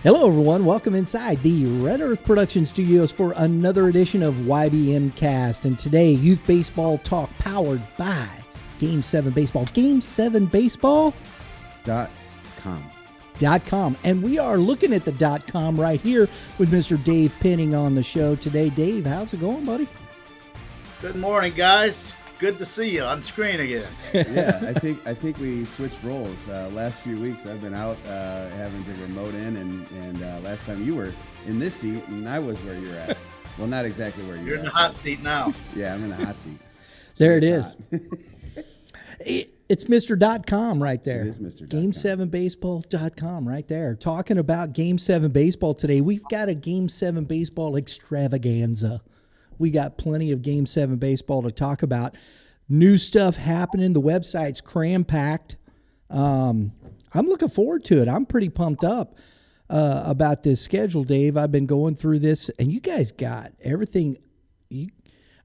Hello, everyone. Welcome inside the Red Earth Production Studios for another edition of YBMcast. And today, youth baseball talk powered by Game 7 Baseball. Game 7 Baseball? .com. And we are looking at the .com right here with Mr. Dave Penning on the show today. Dave, how's it going, buddy? Good morning, guys. Good to see you on screen again. Yeah, I think we switched roles. Last few weeks I've been out having to remote in, and last time you were in this seat and I was where you're at. Well, not exactly where you're in the hot seat now. Yeah, I'm in the hot seat. There it is. It's Mr. .com right there. It is Mr. Game7baseball.com right there. Talking about Game 7 Baseball today. We've got a Game 7 Baseball extravaganza. We got plenty of Game 7 Baseball to talk about. New stuff happening. The website's cram-packed. I'm looking forward to it. I'm pretty pumped up about this schedule, Dave. I've been going through this, and you guys got everything.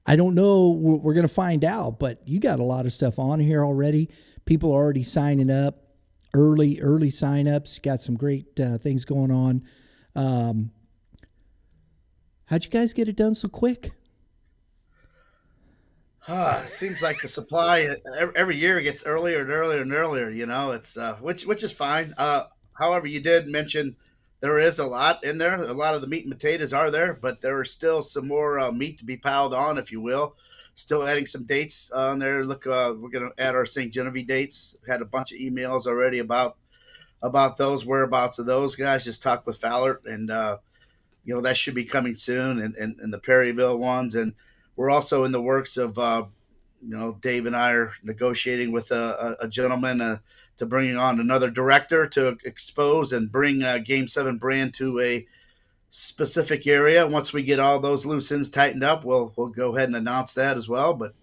I don't know. We're going to find out, but you got a lot of stuff on here already. People are already signing up, early sign-ups. Got some great things going on. How'd you guys get it done so quick? Seems like the supply every year gets earlier and earlier and earlier. You know, it's which is fine. However, you did mention there is a lot in there. A lot of the meat and potatoes are there, but there are still some more meat to be piled on, if you will. Still adding some dates on there. Look, we're going to add our St. Genevieve dates. Had a bunch of emails already about those whereabouts of those guys. Just talked with Fowler, and that should be coming soon, and the Perryville ones. And we're also in the works of, Dave and I are negotiating with a gentleman to bringing on another director to expose and bring Game 7 brand to a specific area. Once we get all those loose ends tightened up, we'll go ahead and announce that as well. But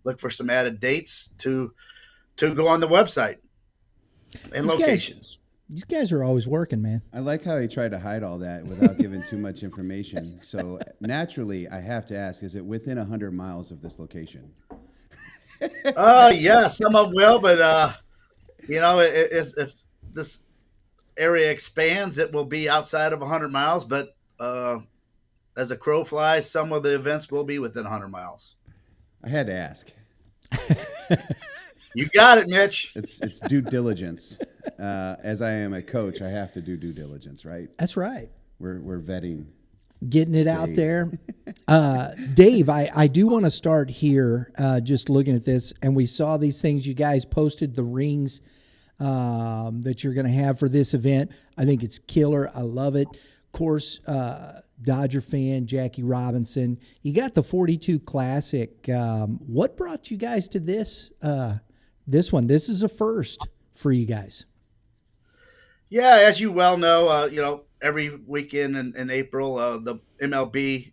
look for some added dates to go on the website and locations. These guys are always working, man. I like how he tried to hide all that without giving too much information. So naturally, I have to ask, is it within 100 miles of this location? Yeah, some of them will, but if this area expands, it will be outside of 100 miles. But as a crow flies, some of the events will be within 100 miles. I had to ask. You got it, Mitch. It's due diligence. As I am a coach, I have to do due diligence, right? That's right. We're vetting. Getting it out there. Dave, I do want to start here just looking at this, and we saw these things. You guys posted the rings that you're going to have for this event. I think it's killer. I love it. Of course, Dodger fan, Jackie Robinson. You got the 42 Classic. What brought you guys to this one? This is a first for you guys. Yeah, as you well know, every weekend in April, the MLB,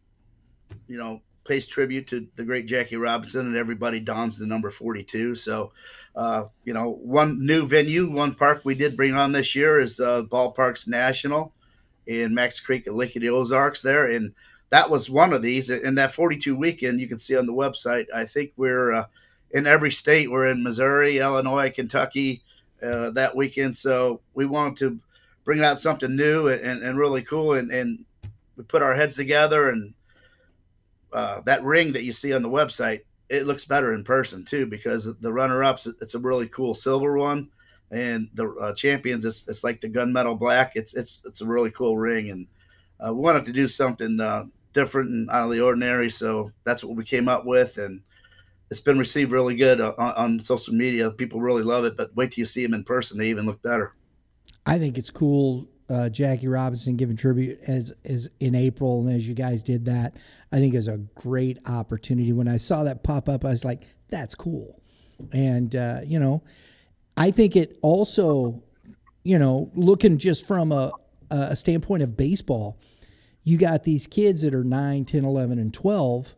pays tribute to the great Jackie Robinson, and everybody dons the number 42. So, one new venue, one park we did bring on this year is Ballparks National in Max Creek at Lake of the Ozarks there. And that was one of these. And that 42 weekend, you can see on the website, I think we're in every state. We're in Missouri, Illinois, Kentucky that weekend. So we wanted to bring out something new and really cool. And we put our heads together, and that ring that you see on the website, it looks better in person too, because the runner-ups, it's a really cool silver one. And the champions, it's like the gunmetal black. It's a really cool ring. And we wanted to do something different and out of the ordinary. So that's what we came up with. And it's been received really good on social media. People really love it, but wait till you see them in person. They even look better. I think it's cool. Jackie Robinson giving tribute as in April, and as you guys did that, I think is a great opportunity. When I saw that pop up, I was like, that's cool. And, I think it also, looking just from a standpoint of baseball, you got these kids that are 9, 10, 11, and 12,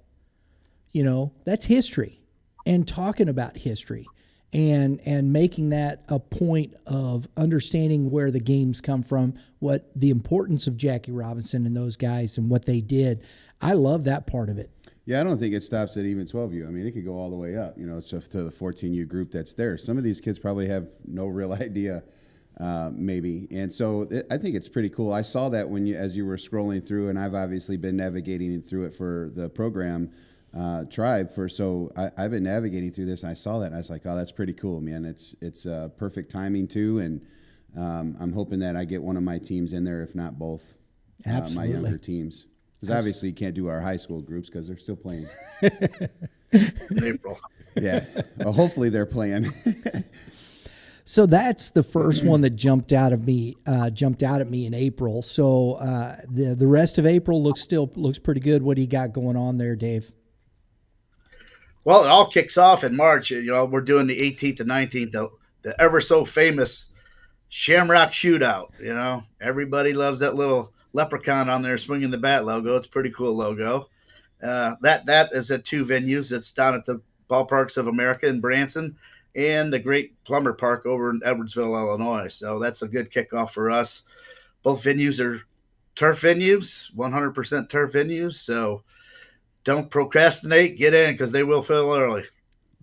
that's history. And talking about history and making that a point of understanding where the games come from, what the importance of Jackie Robinson and those guys and what they did. I love that part of it. Yeah, I don't think it stops at even 12U. I mean, it could go all the way up. It's just to the 14U group that's there. Some of these kids probably have no real idea, maybe. And so I think it's pretty cool. I saw that as you were scrolling through, and I've obviously been navigating through it for the program tribe. So I've been navigating through this, and I saw that, and I was like, oh, that's pretty cool, man. It's perfect timing too, and I'm hoping that I get one of my teams in there, if not both, my younger teams. Because obviously you can't do our high school groups because they're still playing. In April. Yeah. Well, hopefully they're playing. So that's the first one that jumped out at me in April. So the rest of April looks pretty good. What do you got going on there, Dave? Well, it all kicks off in March. We're doing the 18th and 19th, the ever so famous Shamrock Shootout. Everybody loves that little leprechaun on there swinging the bat logo. It's a pretty cool logo. That is at 2 venues. It's down at the Ballparks of America in Branson and the Great Plumber Park over in Edwardsville, Illinois. So that's a good kickoff for us. Both venues are turf venues, 100% turf venues. So don't procrastinate. Get in because they will fill early.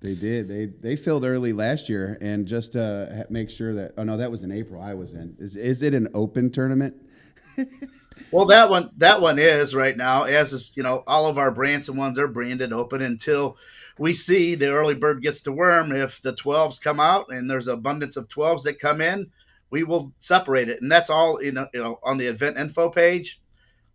They did. They filled early last year, and just to make sure that. Oh no, that was in April. I was in. Is it an open tournament? Well, that one is right now. As is, all of our Branson ones are branded open until we see the early bird gets the worm. If the 12s come out and there's abundance of 12s that come in, we will separate it, and that's all on the event info page.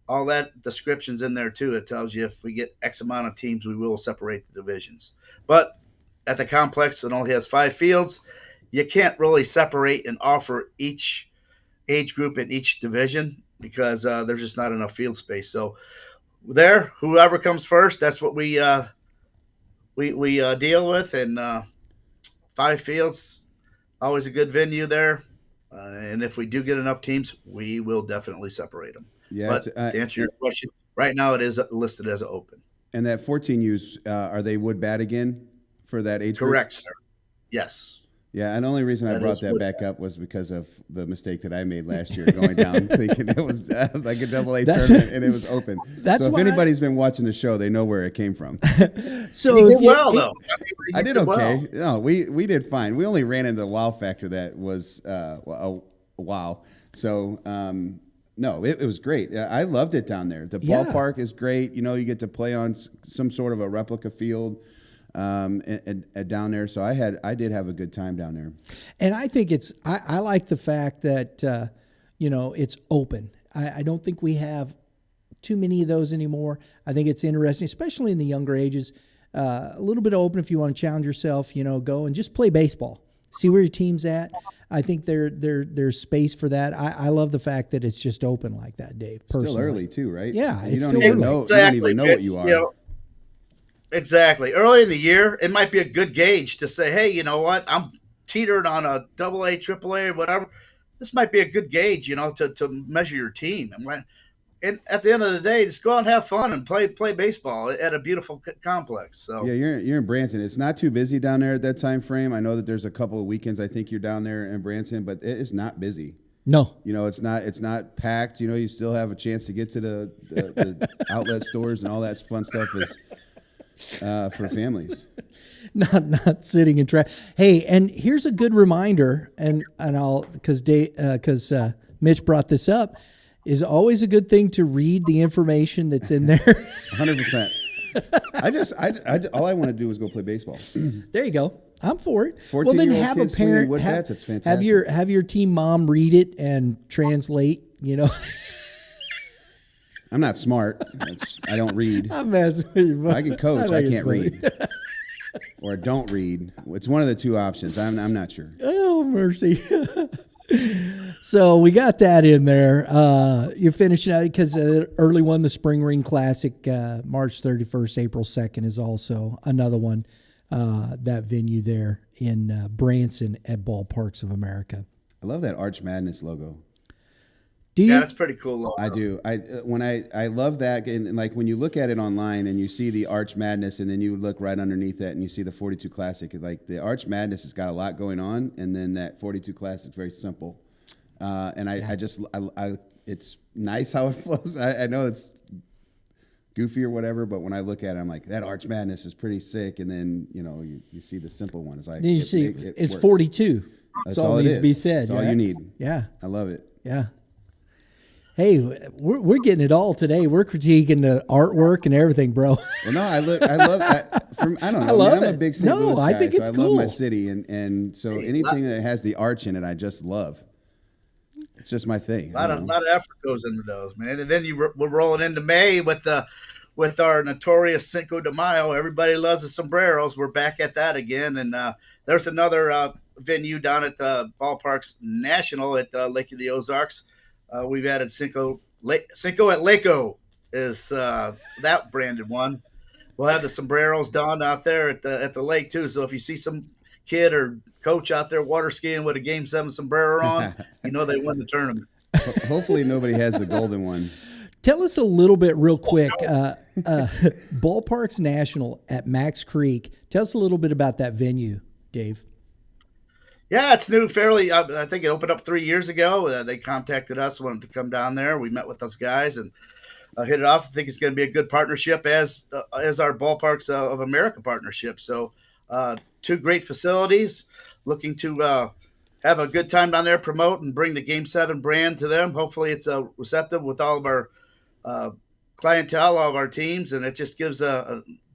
All that description's in there too. It tells you if we get X amount of teams, we will separate the divisions. But at the complex, it only has 5 fields. You can't really separate and offer each age group in each division because there's just not enough field space. So there, whoever comes first, that's what we deal with. And 5 fields, always a good venue there. And if we do get enough teams, we will definitely separate them. Yeah. But to answer your question, right now it is listed as open. And that 14Us, are they wood bat again for that age group? Correct, sir. Yes. Yeah, and the only reason I brought that back up was because of the mistake that I made last year going down thinking it was like a AA tournament and it was open. So if anybody's been watching the show, they know where it came from. So you did well, though. I did okay. Well. No, we did fine. We only ran into the wow factor that was a wow. So, no, it was great. I loved it down there. The ballpark is great. You get to play on some sort of a replica field. And down there, so I did have a good time down there, and I think I like the fact that it's open. I don't think we have too many of those anymore. I think it's interesting, especially in the younger ages. A little bit open if you want to challenge yourself. Go and just play baseball. See where your team's at. I think there's space for that. I love the fact that it's just open like that, Dave. Personally. Still early too, right? Yeah, you don't even know. Exactly. You don't even know what you are. Exactly. Early in the year, it might be a good gauge to say, hey, you know what? I'm teetered on a AA, AAA, or whatever. This might be a good gauge, to measure your team. And at the end of the day, just go out and have fun and play baseball at a beautiful complex. So yeah, you're in Branson. It's not too busy down there at that time frame. I know that there's a couple of weekends I think you're down there in Branson, but it's not busy. No, it's not packed. You still have a chance to get to the outlet stores and all that fun stuff is. For families, not sitting in traffic. Hey, and here's a good reminder, and I'll because Mitch brought this up, is always a good thing to read the information that's in there. 100%. All I want to do is go play baseball. There you go. I'm for it. Well, then have a parent. It's fantastic. Have your team mom read it and translate. I'm not smart. I don't read. I'm messing with you. I can coach. I can't read. Or don't read. It's one of the two options. I'm not sure. Oh, mercy. So we got that in there. You're finishing out because early one, the Spring Ring Classic, March 31st, April 2nd is also another one, that venue there in Branson at Ballparks of America. I love that Arch Madness logo. Do you? Yeah, that's pretty cool logo. I do. I love that, and like when you look at it online and you see the Arch Madness, and then you look right underneath that and you see the 42 Classic. Like the Arch Madness has got a lot going on, and then that 42 Classic is very simple. And I it's nice how it flows. I know it's goofy or whatever, but when I look at it, I'm like, that Arch Madness is pretty sick. And then, you see the simple one. It's like, Then you see it's works. 42. That's all all it needs is. to be said. That's all right? you need. Yeah. I love it. Yeah. Hey, we're getting it all today. We're critiquing the artwork and everything, bro. Well, no, I love that. I don't know. I love I'm a it. big St. No, Louis I guy, think it's so I love my cool. city, and so anything that has the arch in it, I just love. It's just my thing. A lot of effort goes into those, man. And then we're rolling into May with our notorious Cinco de Mayo. Everybody loves the sombreros. We're back at that again, and there's another venue down at the Ballparks National at Lake of the Ozarks. We've added Cinco at Laco is that branded one. We'll have the sombreros donned out there at the lake too. So if you see some kid or coach out there water skiing with a Game 7 sombrero on, they won the tournament. Hopefully nobody has the golden one. Tell us a little bit real quick. Ballparks National at Max Creek. Tell us a little bit about that venue, Dave. Yeah, it's new, fairly. I think it opened up 3 years ago. They contacted us, wanted to come down there. We met with those guys and hit it off. I think it's going to be a good partnership as our Ballparks of America partnership. So 2 great facilities. Looking to have a good time down there, promote and bring the Game 7 brand to them. Hopefully it's receptive with all of our clientele, all of our teams, and it just gives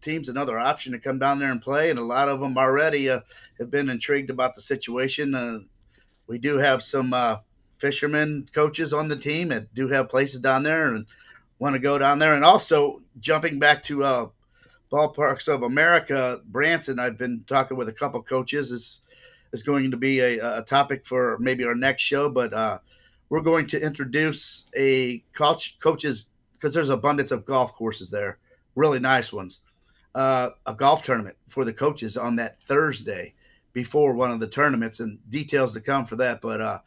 teams another option to come down there and play. And a lot of them already have been intrigued about the situation. We do have some fishermen coaches on the team that do have places down there and want to go down there. And also jumping back to Ballparks of America, Branson, I've been talking with a couple coaches. Is going to be a topic for maybe our next show, but we're going to introduce a coaches, because there's abundance of golf courses there, really nice ones. A golf tournament for the coaches on that Thursday before one of the tournaments, and details to come for that. But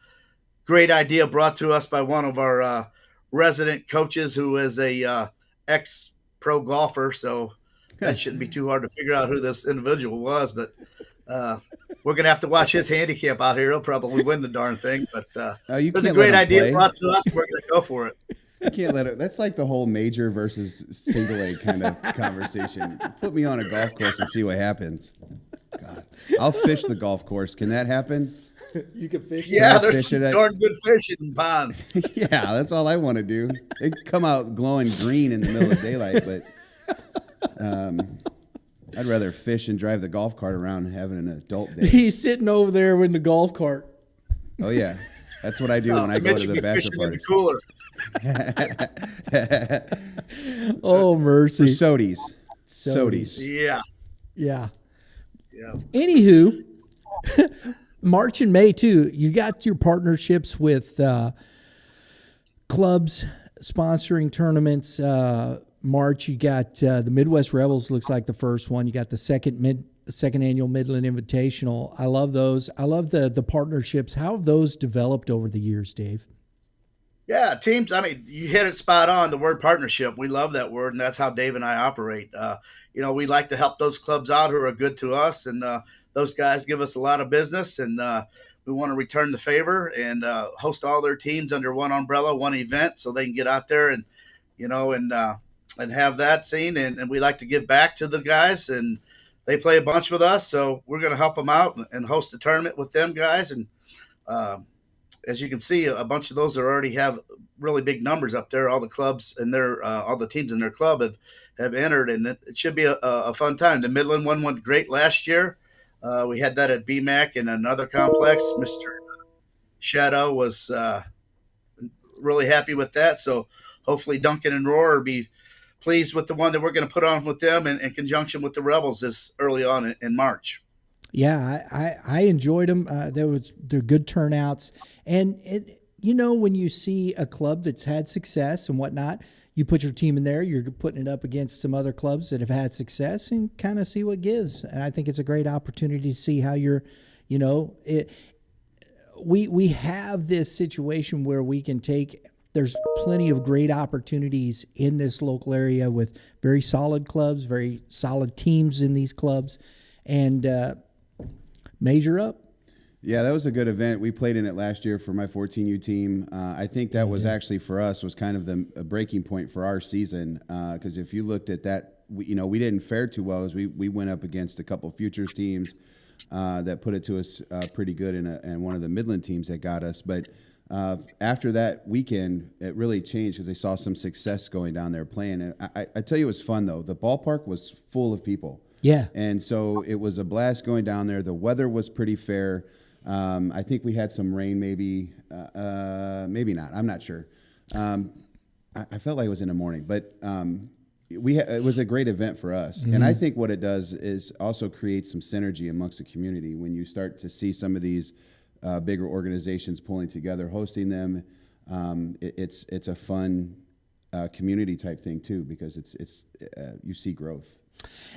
great idea brought to us by one of our resident coaches who is a ex-pro golfer, so that shouldn't be too hard to figure out who this individual was. But we're going to have to watch his handicap out here. He'll probably win the darn thing. But it was a great idea brought to us. We're going to go for it. You can't let it. That's like the whole major versus single A kind of conversation. Put me on a golf course and see what happens. God, I'll fish the golf course. Can that happen? You can fish. Yeah, there's some darn good fish in ponds. Yeah, that's all I want to do. They come out glowing green in the middle of daylight, but I'd rather fish and drive the golf cart around having an adult day. He's sitting over there in the golf cart. Oh yeah, that's what I do when I go to the bachelor parties. Cooler. Oh mercy! Sodies. Yeah. Yeah. Anywho, March and May too. You got your partnerships with clubs sponsoring tournaments. March, you got the Midwest Rebels. Looks like the first one. You got the second annual Midland Invitational. I love those. I love the partnerships. How have those developed over the years, Dave? Yeah, teams. I mean, you hit it spot on. The word partnership. We love that word, and that's how Dave and I operate. We like to help those clubs out who are good to us, and those guys give us a lot of business, and we want to return the favor and host all their teams under one umbrella, one event, so they can get out there and have that scene. And we like to give back to the guys, and they play a bunch with us, so we're going to help them out and host a tournament with them guys. And as you can see, a bunch of those already have really big numbers up there. All the clubs and all the teams in their club have entered, and it should be a fun time. The Midland one went great last year. We had that at BMAC and another complex. Mr. Shadow was really happy with that. So hopefully Duncan and Roar will be pleased with the one that we're going to put on with them in conjunction with the Rebels this early on in March. Yeah, I enjoyed them. They're good turnouts. And, when you see a club that's had success and whatnot, you put your team in there, you're putting it up against some other clubs that have had success and kind of see what gives. And I think it's a great opportunity to see how we have this situation where we can there's plenty of great opportunities in this local area with very solid clubs, very solid teams in these clubs, and measure up. Yeah, that was a good event. We played in it last year for my 14U team. I think that was actually for us was kind of a breaking point for our season because if you looked at that, we didn't fare too well as we went up against a couple futures teams that put it to us pretty good and one of the Midland teams that got us. But after that weekend, it really changed because they saw some success going down there playing. And I tell you, it was fun though. The ballpark was full of people. Yeah. And so it was a blast going down there. The weather was pretty fair. I think we had some rain, maybe not. I'm not sure. I felt like it was in the morning, but it was a great event for us. Mm-hmm. And I think what it does is also create some synergy amongst the community when you start to see some of these bigger organizations pulling together, hosting them. It's a fun community type thing too because it's you see growth.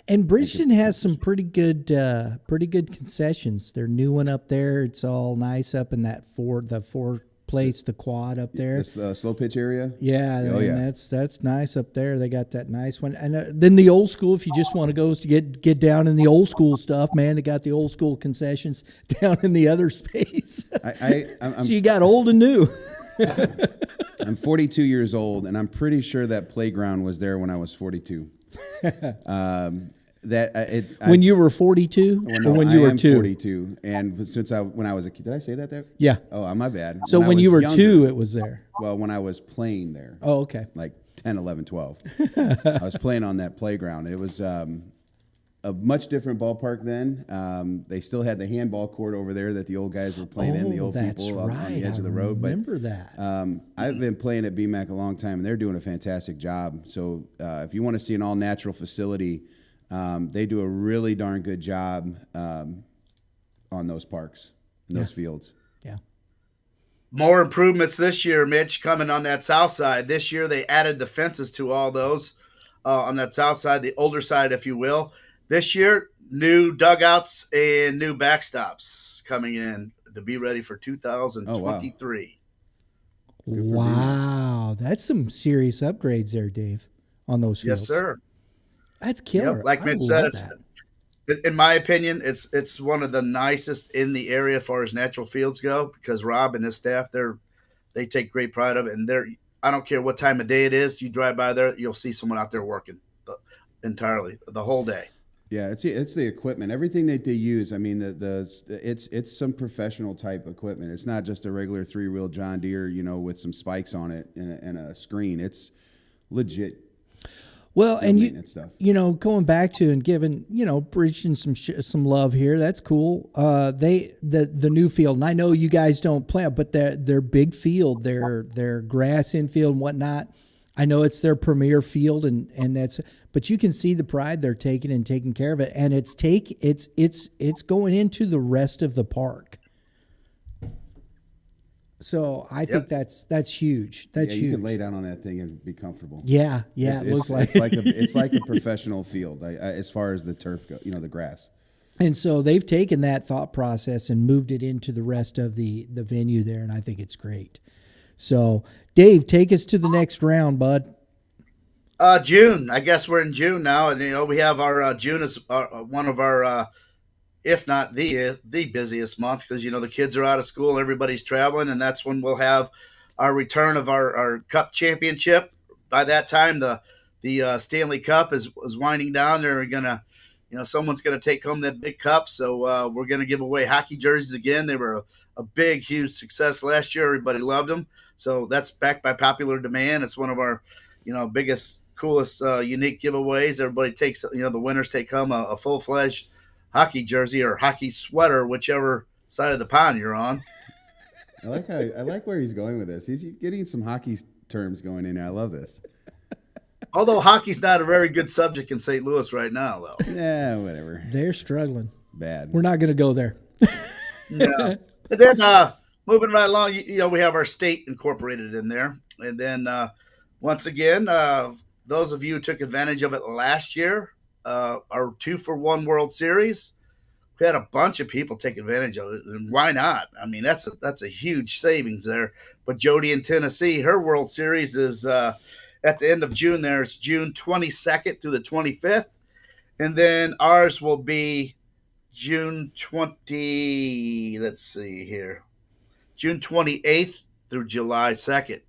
And Bridgeton has some pretty good concessions. Their new one up there, it's all nice up in that the four place, the quad up there. The slow pitch area. Yeah, that's nice up there. They got that nice one, and then the old school. If you just want to go to get down in the old school stuff, man, they got the old school concessions down in the other space. So you got old and new. I'm 42 years old, and I'm pretty sure that playground was there when I was 42. When you were 42, or when you were 2? 42, and when I was a kid, did I say that there? Yeah. Oh, my bad. So when you were younger, 2, it was there. Well, when I was playing there. Oh, okay. Like 10, 11, 12. I was playing on that playground. It was a much different ballpark then. They still had the handball court over there that the old guys were playing in, the old people on the edge of the road. Remember that. I've been playing at BMAC a long time, and they're doing a fantastic job. So if you want to see an all-natural facility, they do a really darn good job on those parks, those fields. Yeah. More improvements this year, Mitch, coming on that south side. This year they added the fences to all those on that south side, the older side, if you will. This year, new dugouts and new backstops coming in to be ready for 2023. Oh, wow. That's some serious upgrades there, Dave, on those fields. Yes, sir. That's killer. Yep. Like Mitch said, in my opinion, it's one of the nicest in the area as far as natural fields go because Rob and his staff, they take great pride of it. And I don't care what time of day it is, you drive by there, you'll see someone out there working entirely the whole day. Yeah, it's the equipment, everything that they use. I mean, it's some professional type equipment. It's not just a regular 3-wheel John Deere, with some spikes on it and a screen. It's legit. Well, and going back to and giving Bridgeton some love here. That's cool. The new field, and I know you guys don't play, but their big field, their grass infield and whatnot. I know it's their premier field, and but you can see the pride they're taking and taking care of it, and it's going into the rest of the park. So I think that's huge. That's huge. You can lay down on that thing and be comfortable. Yeah. It looks like it's like a professional field as far as the turf goes, the grass. And so they've taken that thought process and moved it into the rest of the venue there, and I think it's great. So, Dave, take us to the next round, bud. June. I guess we're in June now, and we have our June is one of our, if not the busiest month because the kids are out of school, everybody's traveling, and that's when we'll have our return of our Cup championship. By that time, the Stanley Cup is winding down. They're gonna, someone's gonna take home that big cup. So we're gonna give away hockey jerseys again. They were a big, huge success last year. Everybody loved them. So that's backed by popular demand. It's one of our, biggest, coolest, unique giveaways. Everybody takes, the winners take home a full-fledged hockey jersey or hockey sweater, whichever side of the pond you're on. I like where he's going with this. He's getting some hockey terms going in there. I love this. Although hockey's not a very good subject in St. Louis right now, though. Yeah, whatever. They're struggling. Bad. We're not going to go there. Yeah. And then moving right along, we have our state incorporated in there. And then once again, those of you who took advantage of it last year, our 2-for-1 World Series, we had a bunch of people take advantage of it, and why not? I mean, that's a huge savings there. But Jody in Tennessee, her World Series is at the end of June. There, it's June 22nd through the 25th, and then ours will be June 20. Let's see here. June 28th through July 2nd.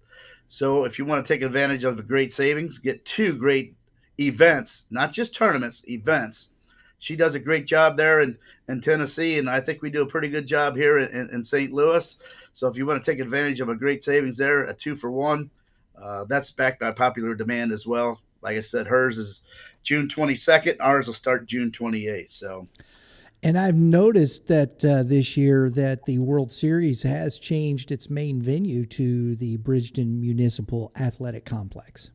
So if you want to take advantage of the great savings, get two great events, not just tournaments, events. She does a great job there in Tennessee, and I think we do a pretty good job here in St. Louis. So if you want to take advantage of a great savings there, a 2-for-1, that's backed by popular demand as well. Like I said, hers is June 22nd. Ours will start June 28th. So And I've noticed that this year that the World Series has changed its main venue to the Bridgeton Municipal Athletic Complex.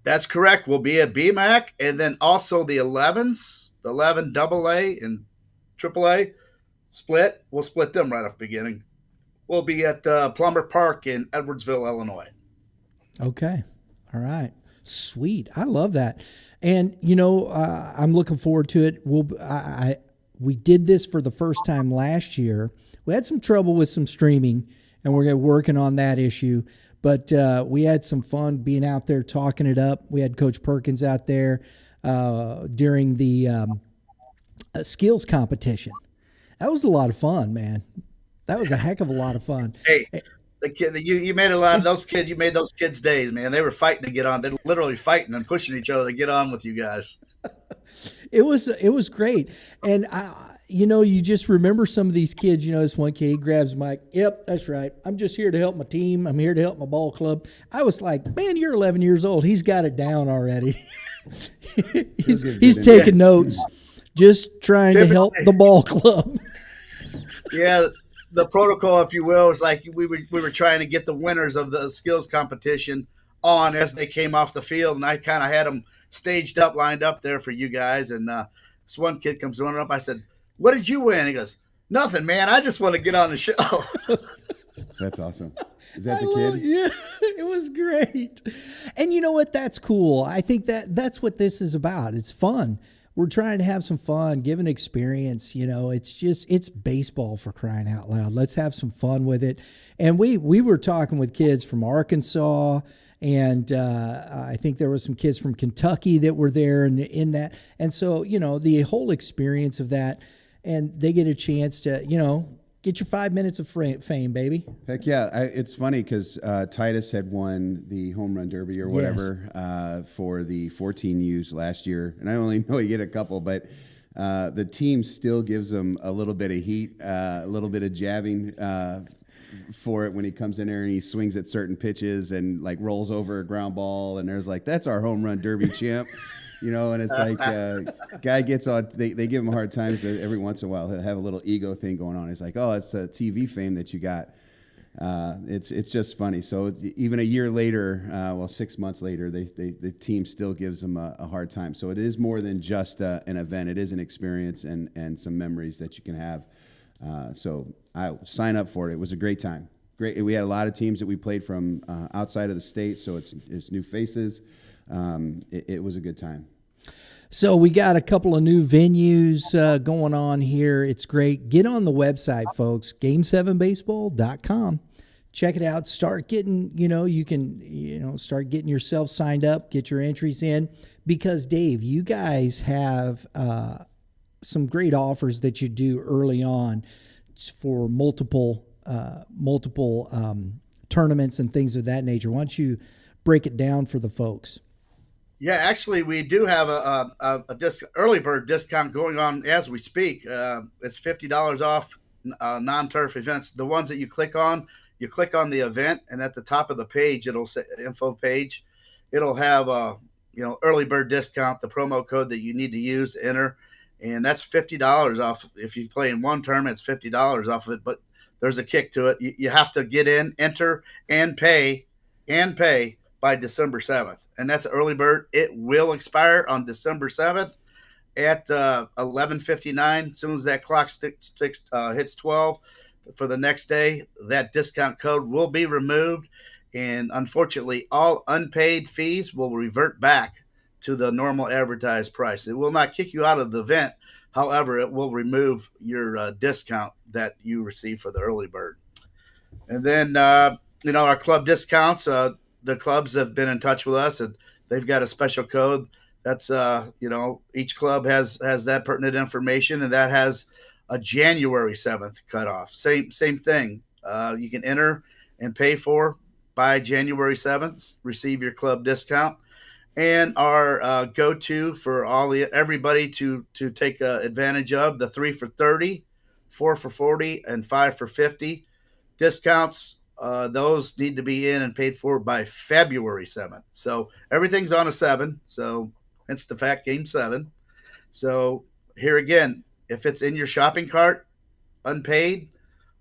that's correct. We'll be at BMAC, and then also the 11s, the 11 AA and AAA split. We'll split them right off the beginning. We'll be at Plumber Park in Edwardsville, Illinois. Okay. All right. Sweet. I love that. And, I'm looking forward to it. We did this for the first time last year. We had some trouble with some streaming, and we're working on that issue. But we had some fun being out there talking it up. We had Coach Perkins out there during the skills competition. That was a lot of fun, man. That was a heck of a lot of fun. Hey, the kid, you made a lot of those kids. You made those kids' days, man. They were fighting to get on. They're literally fighting and pushing each other to get on with you guys. It was great. And you just remember some of these kids. This one kid, he grabs the mic. Yep, that's right. I'm just here to help my team. I'm here to help my ball club. I was like, man, you're 11 years old. He's got it down already. he's taking notes, just trying to help the ball club. Yeah, the protocol, if you will, is like we were trying to get the winners of the skills competition on as they came off the field, and I kind of had them staged up, lined up there for you guys. And this one kid comes running up. I said, "What did you win?" He goes, "Nothing, man. I just want to get on the show." That's awesome. Is that the kid? Yeah, it was great. And you know what? That's cool. I think that's what this is about. It's fun. We're trying to have some fun, give an experience. It's baseball, for crying out loud. Let's have some fun with it. And we were talking with kids from Arkansas, and I think there were some kids from Kentucky that were there in that. And so, the whole experience of that, and they get a chance to, get your 5 minutes of fame, baby. Heck yeah. It's funny because Titus had won the home run derby or whatever for the 14Us last year. And I only know he get a couple, but the team still gives him a little bit of heat, a little bit of jabbing for it when he comes in there and he swings at certain pitches and like rolls over a ground ball. And there's like, that's our home run derby champ. And it's like guy gets on, they give him hard times every once in a while. He'll have a little ego thing going on. It's like, oh, it's a TV fame that you got. It's just funny. So even a year later, 6 months later, the team still gives him a hard time. So it is more than just an event. It is an experience and some memories that you can have. So I sign up for it. It was a great time. Great. We had a lot of teams that we played from outside of the state, so it's new faces. It was a good time. So we got a couple of new venues going on here. It's great. Get on the website, folks, game7baseball.com. Check it out. Start getting, you can, start getting yourself signed up, get your entries in. Because, Dave, you guys have some great offers that you do early on for multiple tournaments and things of that nature. Why don't you break it down for the folks? Yeah, actually, we do have a early bird discount going on as we speak. It's $50 off non-turf events. The ones that you click on the event, and at the top of the page, it'll say info page. It'll have early bird discount, the promo code that you need to use, enter, and that's $50 off. If you play in one tournament, it's $50 off of it. But there's a kick to it. You have to get in, enter, and pay by December 7th. And that's early bird. It will expire on December 7th at 11:59. As soon as that clock hits 12 for the next day, that discount code will be removed. And unfortunately, all unpaid fees will revert back to the normal advertised price. It will not kick you out of the event. However, it will remove your discount that you receive for the early bird. And then, our club discounts, the clubs have been in touch with us, and they've got a special code That's each club has that pertinent information, and that has a January 7th cutoff. Same thing. You can enter and pay for by January 7th. Receive your club discount, and our go-to for everybody to take advantage of the 3 for $30, 4 for $40, and 5 for $50 discounts. Those need to be in and paid for by February 7th. So everything's on a 7. So hence the fact game 7. So here again, if it's in your shopping cart unpaid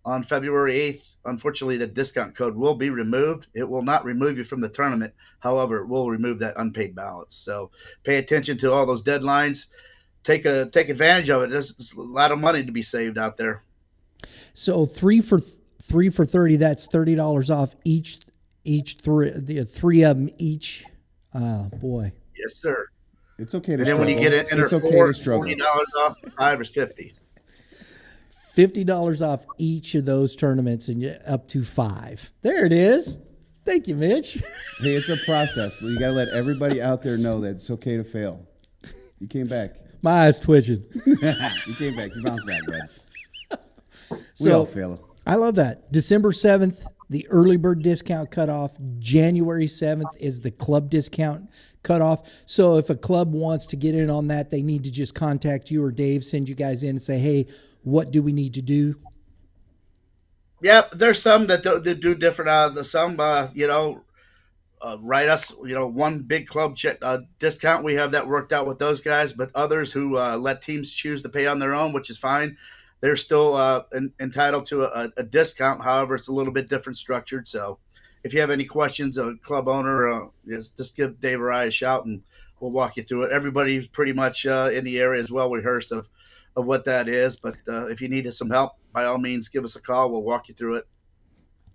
on February 8th, unfortunately the discount code will be removed. It will not remove you from the tournament. However, it will remove that unpaid balance. So pay attention to all those deadlines. Take advantage of it. There's a lot of money to be saved out there. So 3 for $30. That's $30 off each three of them each. Boy. Yes, sir. It's okay to And then when you get it, enter it's okay to struggle. $40 off, 5 is 50. $50 off each of those tournaments and up to 5. There it is. Thank you, Mitch. Hey, it's a process. You got to let everybody out there know that it's okay to fail. You came back. My eyes twitching. You came back. You bounced back, bud. We So- all fail. I love that. December 7th, the early bird discount cutoff. January 7th is the club discount cutoff. So if a club wants to get in on that, they need to just contact you or Dave, send you guys in and say, hey, what do we need to do? Yeah, there's some that do different. Some, write us, one big club discount. We have that worked out with those guys, but others who let teams choose to pay on their own, which is fine. They're still entitled to a discount. However, it's a little bit different structured. So if you have any questions, a club owner, just give Dave or I a shout and we'll walk you through it. Everybody's pretty much in the area is well rehearsed of what that is. But if you need some help, by all means, give us a call. We'll walk you through it.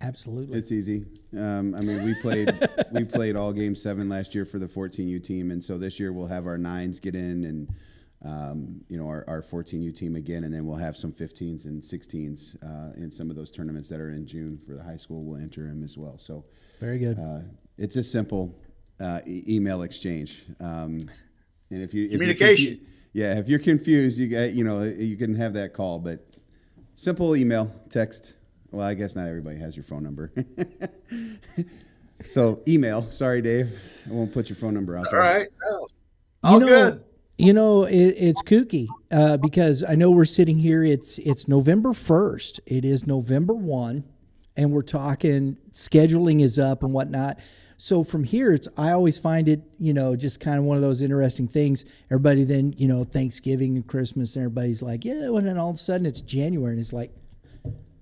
Absolutely. It's easy. We played all game 7 last year for the 14U team, and so this year we'll have our 9s get in, and our 14U team again, and then we'll have some 15s and 16s in some of those tournaments that are in June for the high school. We'll enter them as well. So Very good. it's a simple email exchange, and if Communication. if you're confused, you can have that call, but simple email, text. Well, I guess not everybody has your phone number. So email. Sorry, Dave. I won't put your phone number out there. All right. All good. It's kooky because I know we're sitting here. It's November 1st. It is November 1, and we're talking scheduling is up and whatnot. So from here, I always find it, just kind of one of those interesting things. Everybody then, Thanksgiving and Christmas, and everybody's like, yeah, and then all of a sudden it's January, and it's like,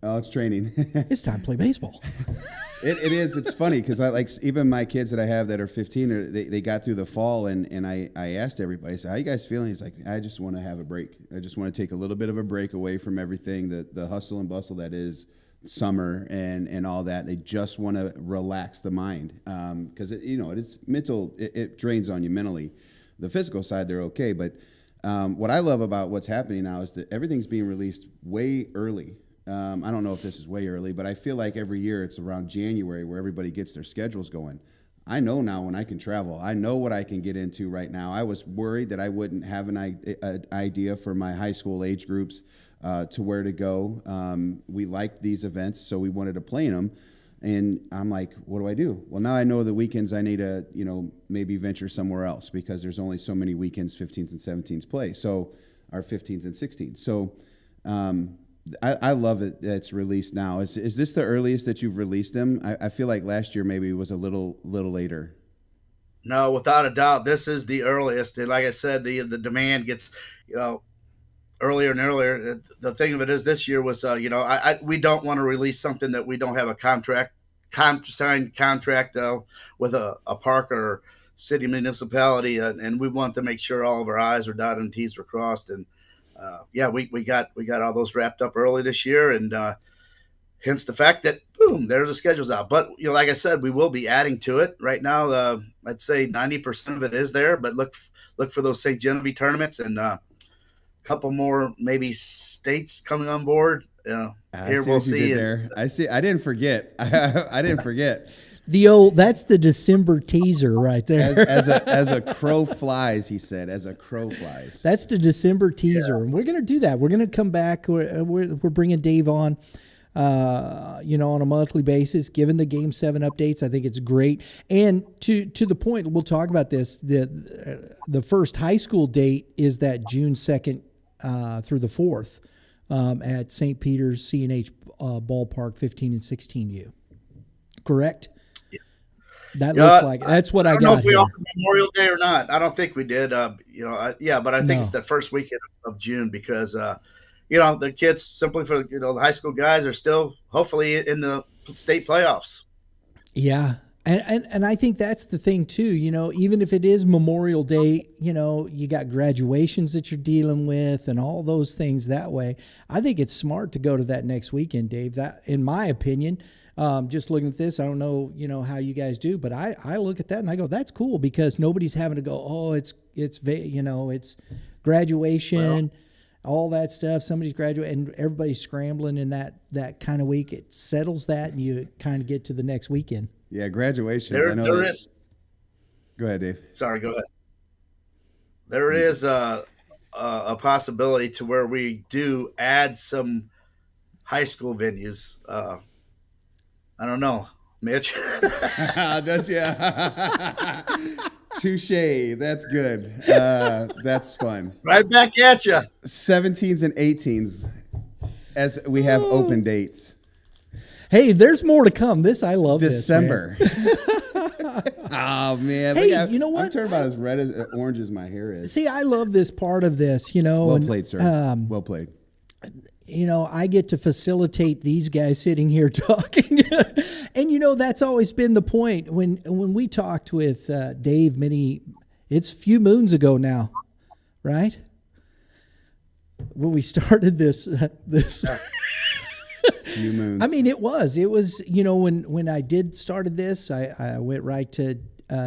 oh, it's training. it's time to play baseball. It is. It's funny because even my kids that I have that are 15, they got through the fall, and I asked everybody, I said, how you guys feeling? He's like, I just want to have a break. I just want to take a little bit of a break away from everything, the hustle and bustle that is summer and all that. They just want to relax the mind because it is mental. It drains on you mentally. The physical side, they're okay. But what I love about what's happening now is that everything's being released way early. I don't know if this is way early, but I feel like every year it's around January where everybody gets their schedules going. I know now when I can travel. I know what I can get into right now. I was worried that I wouldn't have an idea for my high school age groups to where to go. We liked these events, so we wanted to play in them. And I'm like, what do I do? Well, now I know the weekends I need to, maybe venture somewhere else because there's only so many weekends 15s and 17s play. So our 15s and 16s. So I love it that it's released now. Is this the earliest that you've released them? I feel like last year maybe was a little later. No, without a doubt, this is the earliest. And like I said, the demand gets, earlier and earlier. The thing of it is, this year was, we don't want to release something that we don't have a signed contract with a park or city municipality, and we want to make sure all of our I's are dotted and T's were crossed. And we got all those wrapped up early this year, and hence the fact that boom, there the schedule's out. But like I said, we will be adding to it. Right now, I'd say 90% of it is there, but look for those St. Genevieve tournaments and a couple more maybe states coming on board. Here we'll see. There, I see. I didn't forget. I didn't forget. That's the December teaser right there. As a crow flies, he said, as a crow flies. That's the December teaser, and we're going to do that. We're going to come back. We're bringing Dave on, on a monthly basis, giving the Game 7 updates. I think it's great. And to the point, we'll talk about this. The first high school date is that June 2nd through the 4th at St. Peter's C&H Ballpark, 15 and 16U. Correct? That looks like that's what I got. I don't know if we here. offered Memorial Day or not. I don't think we did. But I think it's the first weekend of June because, the kids simply for the high school guys are still hopefully in the state playoffs. Yeah, and I think that's the thing too. Even if it is Memorial Day, you got graduations that you're dealing with and all those things that way. I think it's smart to go to that next weekend, Dave. That, in my opinion. Just looking at this, I don't know, how you guys do, but I look at that and I go, that's cool because nobody's having to go, oh, it's graduation, all that stuff. Somebody's graduating, and everybody's scrambling in that kind of week. It settles that, and you kind of get to the next weekend. Yeah, graduations. There is. Go ahead, Dave. Sorry, go ahead. There is a possibility to where we do add some high school venues. I don't know, Mitch. Don't you? Touche. That's good. That's fun. Right back at you. 17s and 18s as we have open dates. Hey, there's more to come. I love December. This, man. Oh, man. Hey, you know what? I'm turning about as red as orange as my hair is. See, I love this part of this, Well played, sir. Well played. I get to facilitate these guys sitting here talking. And, that's always been the point. When we talked with Dave it's a few moons ago now, right? When we started this. Few moons. I mean, it was, when I started this, I went right to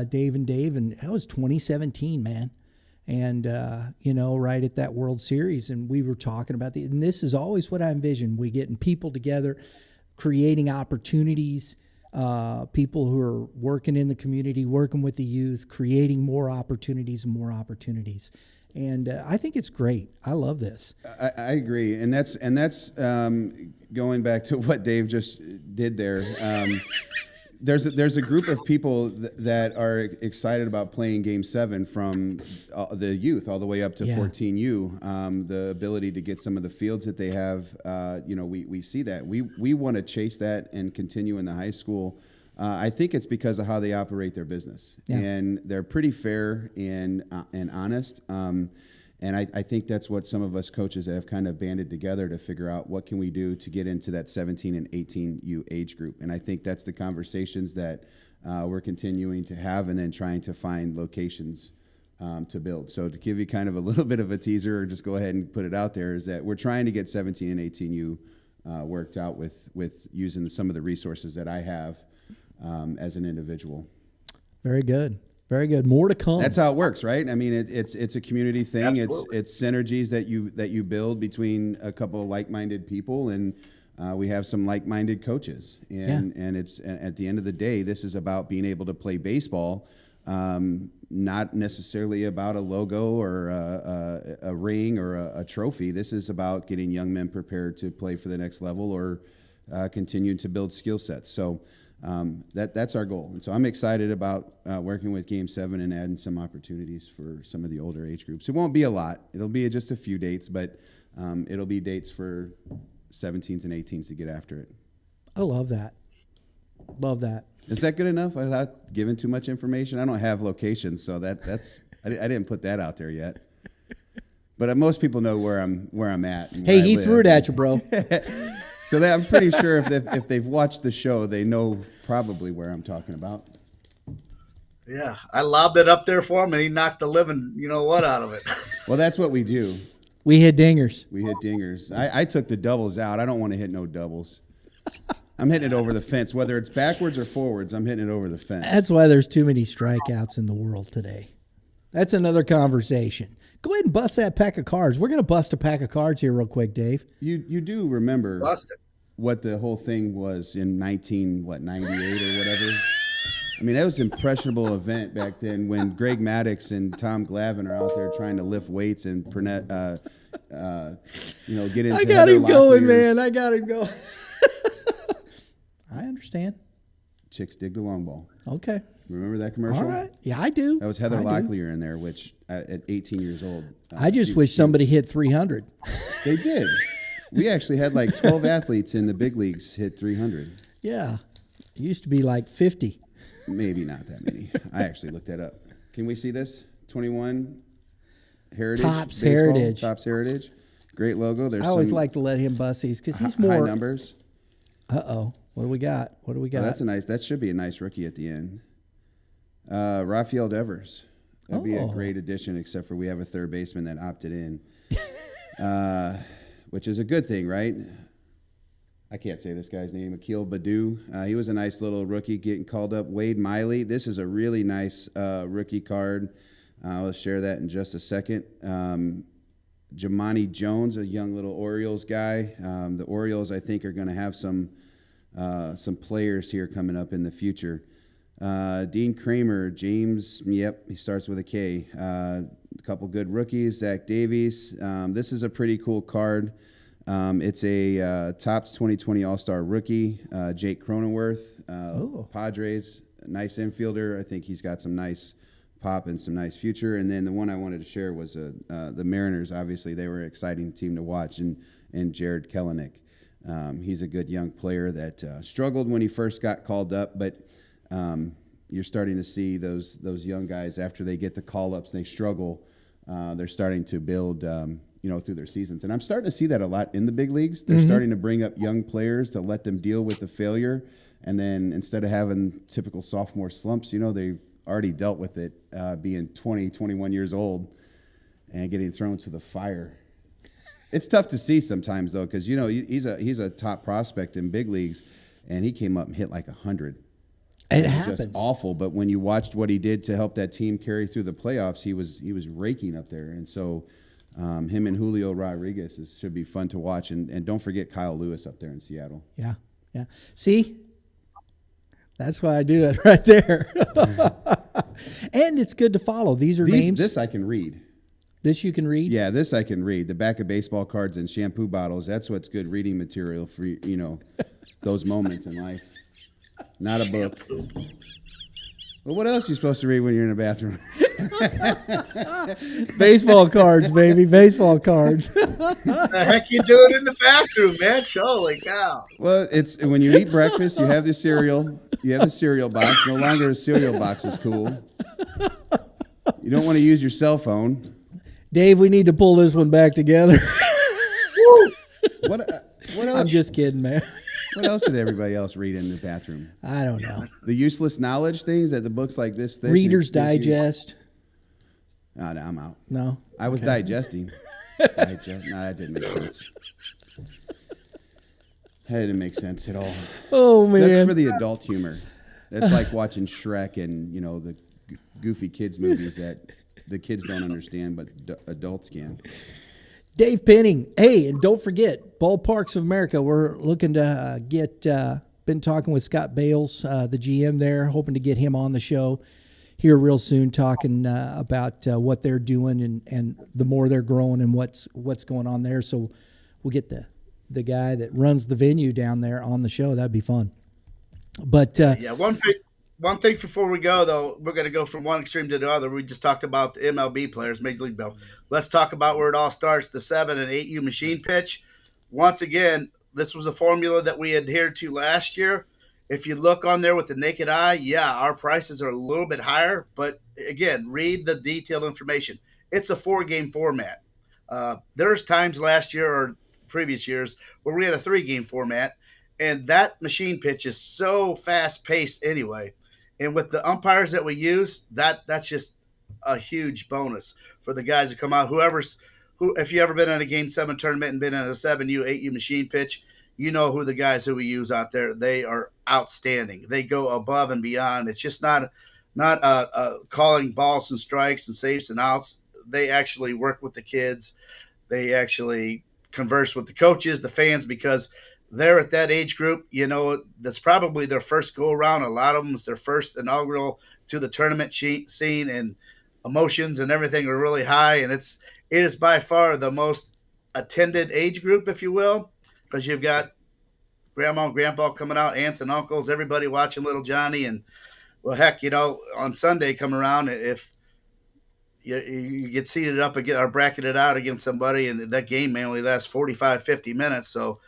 Dave, and that was 2017, man. And, right at that World Series. And we were talking about and this is always what I envision. We getting people together, creating opportunities, people who are working in the community, working with the youth, creating more opportunities and more opportunities. And I think it's great. I love this. I agree. And that's going back to what Dave just did there. There's a group of people that are excited about playing Game 7 from the youth all the way up to 14U. The ability to get some of the fields that they have, we see that. We want to chase that and continue in the high school. I think it's because of how they operate their business, and they're pretty fair and honest. And I think that's what some of us coaches have kind of banded together to figure out what can we do to get into that 17 and 18U age group. And I think that's the conversations that we're continuing to have and then trying to find locations to build. So to give you kind of a little bit of a teaser, or just go ahead and put it out there, is that we're trying to get 17 and 18U worked out with using some of the resources that I have as an individual. Very good. Very good. More to come. That's how it works, right? I mean, it's a community thing. Absolutely. It's synergies that you build between a couple of like-minded people, and we have some like-minded coaches. And it's at the end of the day, this is about being able to play baseball, not necessarily about a logo or a ring or a trophy. This is about getting young men prepared to play for the next level or continue to build skill sets. So. That's our goal. And so I'm excited about working with Game 7 and adding some opportunities for some of the older age groups. It won't be a lot. It'll be just a few dates, but it'll be dates for 17s and 18s to get after it. I love that. Love that. Is that good enough? Without giving too much information? I don't have locations, so that's I didn't put that out there yet. But most people know where I'm at. And Hey, where I he live. threw it at you, bro. So I'm pretty sure if they've watched the show, they know probably where I'm talking about. Yeah, I lobbed it up there for him, and he knocked the living, out of it. Well, that's what we do. We hit dingers. We hit dingers. I took the doubles out. I don't want to hit no doubles. I'm hitting it over the fence. Whether it's backwards or forwards, I'm hitting it over the fence. That's why there's too many strikeouts in the world today. That's another conversation. Go ahead and bust that pack of cards. We're going to bust a pack of cards here real quick, Dave. You do remember Bust it. what the whole thing was in 98 or whatever? I mean, that was an impressionable event back then when Greg Maddox and Tom Glavine are out there trying to lift weights and get into I got Heather him going, Locklear's man. I got him going. I understand. Chicks dig the long ball. Okay. Remember that commercial? All right. Yeah, I do. That was Heather I do. Locklear in there, which at 18 years old. I just wish somebody hit 300. They did. We actually had like 12 athletes in the big leagues hit 300. Yeah. It used to be like 50. Maybe not that many. I actually looked that up. Can we see this? 21 Heritage. Topps baseball, Heritage. Topps Heritage. Great logo. There's I always some like to let him bust these because he's high more. numbers. Uh-oh. What do we got? What do we got? That should be a nice rookie at the end. Rafael Devers. That'd be a great addition, except for we have a third baseman that opted in, which is a good thing, right? I can't say this guy's name. Akil Baddoo. He was a nice little rookie getting called up. Wade Miley. This is a really nice rookie card. I'll share that in just a second. Jamani Jones, a young little Orioles guy. The Orioles, I think, are going to have some players here coming up in the future. Dean Kramer, James, he starts with a K. A couple good rookies, Zach Davies. This is a pretty cool card. It's a Topps 2020 All-Star rookie, Jake Cronenworth, Padres, nice infielder. I think he's got some nice pop and some nice future. And then the one I wanted to share was the Mariners. Obviously, they were an exciting team to watch, and Jared Kelenic. He's a good young player that struggled when he first got called up, but you're starting to see those young guys after they get the call-ups, they struggle. They're starting to build, through their seasons. And I'm starting to see that a lot in the big leagues. They're starting to bring up young players to let them deal with the failure. And then instead of having typical sophomore slumps, they've already dealt with it, being 20, 21 years old and getting thrown to the fire. It's tough to see sometimes, though, because, he's a top prospect in big leagues, and he came up and hit like 100. It was happens. just awful, but when you watched what he did to help that team carry through the playoffs, he was raking up there. And so him and Julio Rodriguez should be fun to watch. And don't forget Kyle Lewis up there in Seattle. Yeah. See? That's why I do that right there. And it's good to follow. These are names. This I can read. This you can read? Yeah, this I can read. The back of baseball cards and shampoo bottles, that's what's good reading material for, those moments in life. Not a book. Well, what else are you supposed to read when you're in the bathroom? Baseball cards, baby. Baseball cards. The heck you doing in the bathroom, man? Holy cow. Well, it's when you eat breakfast, you have the cereal. You have the cereal box. No longer a cereal box is cool. You don't want to use your cell phone. Dave, we need to pull this one back together. What else? I'm just kidding, man. What else did everybody else read in the bathroom? I don't know. The useless knowledge things that the books like this thick. Reader's Digest. No, I'm out. No? I was digesting. No, that didn't make sense. That didn't make sense at all. Oh, man. That's for the adult humor. That's like watching Shrek and, the goofy kids movies that the kids don't understand, but adults can. Dave Penning. Hey, and don't forget, Ballparks of America. We're looking to been talking with Scott Bales, the GM there, hoping to get him on the show here real soon, talking about what they're doing and the more they're growing and what's going on there. So we'll get the guy that runs the venue down there on the show. That'd be fun. But one thing before we go, though, we're going to go from one extreme to the other. We just talked about the MLB players, Major League Baseball. Let's talk about where it all starts, the 7 and 8U machine pitch. Once again, this was a formula that we adhered to last year. If you look on there with the naked eye, our prices are a little bit higher. But, again, read the detailed information. It's a 4-game format. There's times last year or previous years where we had a 3-game format, and that machine pitch is so fast-paced anyway. And with the umpires that we use, that's just a huge bonus for the guys to come out. If you ever been in a Game 7 tournament and been in a 7U, 8U machine pitch, you know who the guys who we use out there. They are outstanding. They go above and beyond. It's just not calling balls and strikes and safes and outs. They actually work with the kids. They actually converse with the coaches, the fans, because they're at that age group, that's probably their first go around. A lot of them is their first inaugural to the tournament scene, and emotions and everything are really high. And it is by far the most attended age group, if you will, because you've got grandma and grandpa coming out, aunts and uncles, everybody watching little Johnny. And well, heck, on Sunday come around, if you get seated up and get or bracketed out against somebody, and that game may only last 45, 50 minutes. So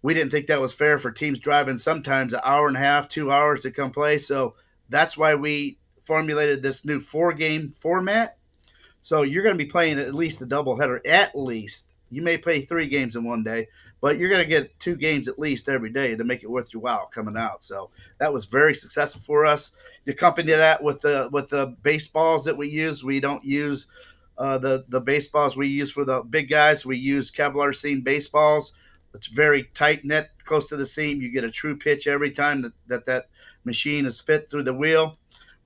we didn't think that was fair for teams driving sometimes an hour and a half, 2 hours to come play. So that's why we formulated this new 4-game format. So you're going to be playing at least a doubleheader. At least you may play 3 games in one day, but you're going to get 2 games at least every day to make it worth your while coming out. So that was very successful for us. You accompany that with the baseballs that we use. We don't use the baseballs we use for the big guys. We use Kevlar seam baseballs. It's very tight knit, close to the seam. You get a true pitch every time that machine is fit through the wheel.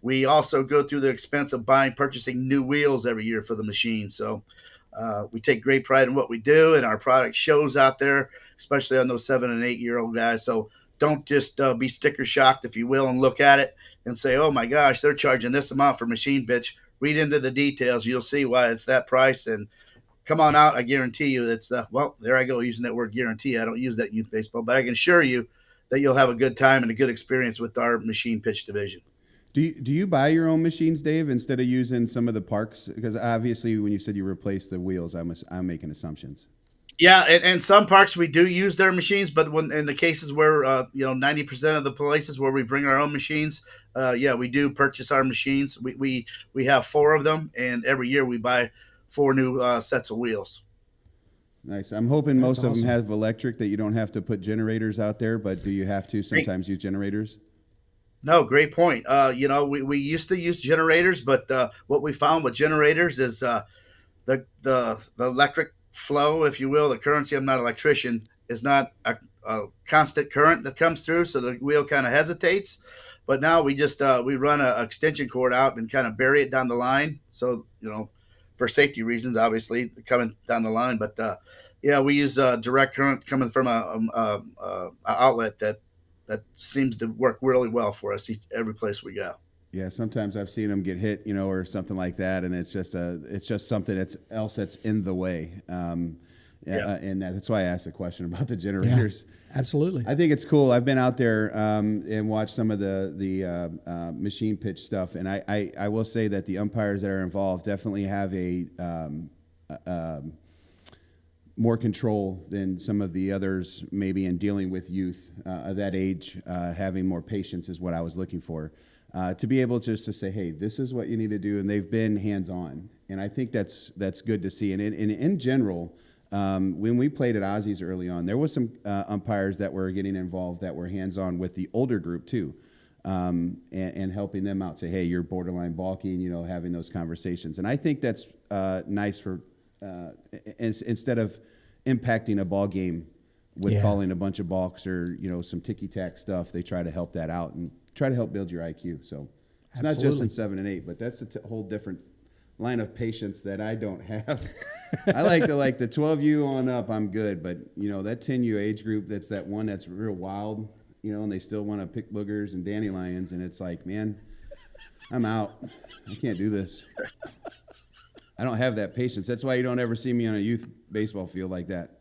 We also go through the expense of purchasing new wheels every year for the machine. So we take great pride in what we do, and our product shows out there, especially on those 7 and 8-year-old guys. So don't just be sticker shocked, if you will, and look at it and say, oh my gosh, they're charging this amount for machine pitch. Read into the details. You'll see why it's that price. And come on out. I guarantee you it's there I go using that word guarantee. I don't use that youth baseball, but I can assure you that you'll have a good time and a good experience with our machine pitch division. Do you buy your own machines, Dave, instead of using some of the parks? Because obviously, when you said you replaced the wheels, I'm making assumptions. Yeah, and some parks we do use their machines, but when in the cases where 90% of the places where we bring our own machines, we do purchase our machines. We have 4 of them, and every year we buy 4 new sets of wheels. Nice. I'm hoping most That's of them awesome. have electric, that you don't have to put generators out there, but do you have to sometimes use generators? No, great point. We used to use generators, but what we found with generators is the electric flow, if you will, the currency. I'm not an electrician. Is not a constant current that comes through, so the wheel kind of hesitates. But now we just we run an extension cord out and kind of bury it down the line. So for safety reasons, obviously coming down the line. But we use direct current coming from a outlet that seems to work really well for us every place we go. Yeah, sometimes I've seen them get hit, or something like that, and it's just something that's in the way. And that's why I asked the question about the generators. Yeah, absolutely. I think it's cool. I've been out there and watched some of the machine pitch stuff, and I will say that the umpires that are involved definitely have more control than some of the others, maybe in dealing with youth of that age. Having more patience is what I was looking for. To be able just to say, hey, this is what you need to do, and they've been hands-on. And I think that's good to see. And in general, when we played at Ozzy's early on, there was some umpires that were getting involved that were hands-on with the older group too, and helping them out, say, hey, you're borderline balking, having those conversations. And I think that's nice for instead of impacting a ball game with calling a bunch of balks or some ticky-tack stuff, they try to help that out and try to help build your IQ. So it's not just in 7 and 8, but that's a whole different line of patience that I don't have. I like the 12U on up, I'm good, but that 10U age group, that's that one that's real wild, and they still want to pick boogers and dandelions, and it's like, man, I'm out. I can't do this. I don't have that patience. That's why you don't ever see me on a youth baseball field like that.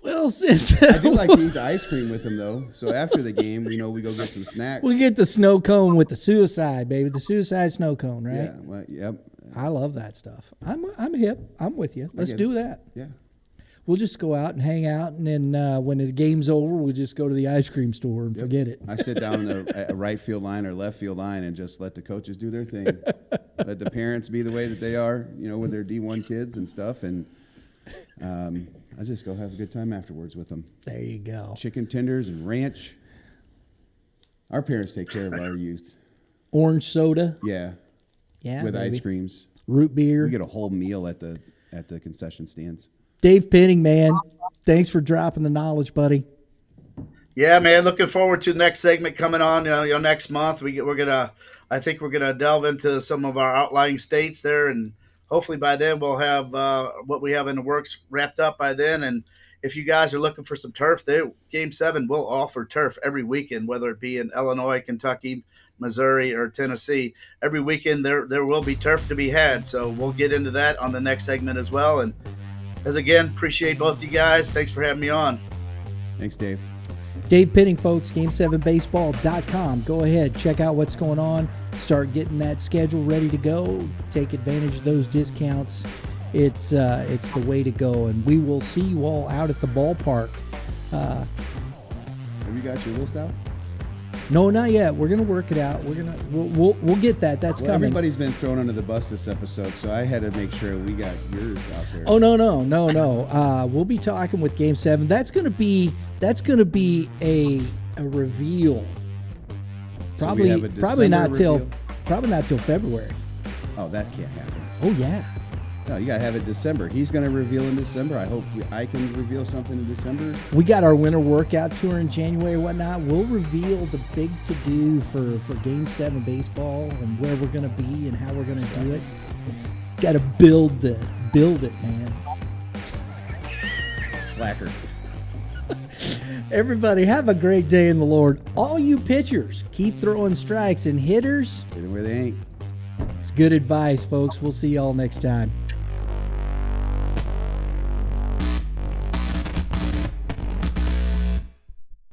Well, since I do like to eat the ice cream with them, though. So after the game, we go get some snacks. we get the snow cone with the suicide, baby. The suicide snow cone, right? Yeah, well, yep. I love that stuff. I'm hip. I'm with you. Let's get do it. that. Yeah. We'll just go out and hang out, and then when the game's over, we'll just go to the ice cream store and forget it. I sit down in the right field line or left field line and just let the coaches do their thing. Let the parents be the way that they are, with their D1 kids and stuff. And I just go have a good time afterwards with them. There you go. Chicken tenders and ranch. Our parents take care of our youth. Orange soda. Yeah. Yeah, With baby. ice creams. Root beer. We get a whole meal at the concession stands. Dave Penning, man, thanks for dropping the knowledge, buddy. Yeah, man. Looking forward to the next segment coming on. Next month I think we're gonna delve into some of our outlying states there, and hopefully by then we'll have what we have in the works wrapped up by then. And if you guys are looking for some turf, Game 7 will offer turf every weekend, whether it be in Illinois, Kentucky, Missouri, or Tennessee. Every weekend there will be turf to be had. So we'll get into that on the next segment as well. And as again, appreciate both you guys. Thanks for having me on. Thanks, Dave. Dave Pitting, folks, game7baseball.com. Go ahead, check out what's going on. Start getting that schedule ready to go. Take advantage of those discounts. It's the way to go, and we will see you all out at the ballpark. Have you got your list out? No, not yet. We're gonna work it out. We'll get that. That's coming. Everybody's been thrown under the bus this episode, so I had to make sure we got yours out there. Oh no. We'll be talking with Game 7. That's gonna be a reveal. Probably have a not December till February. Oh, that can't happen. Oh yeah. No, you gotta have it December. He's gonna reveal in December. I hope I can reveal something in December. We got our winter workout tour in January and whatnot. We'll reveal the big to-do for Game 7 baseball and where we're going to be and how we're going to do it. Got to build it, man. Slacker. Everybody, have a great day in the Lord. All you pitchers, keep throwing strikes, and hitters, Hit 'em where they ain't. it's good advice, folks. We'll see y'all next time.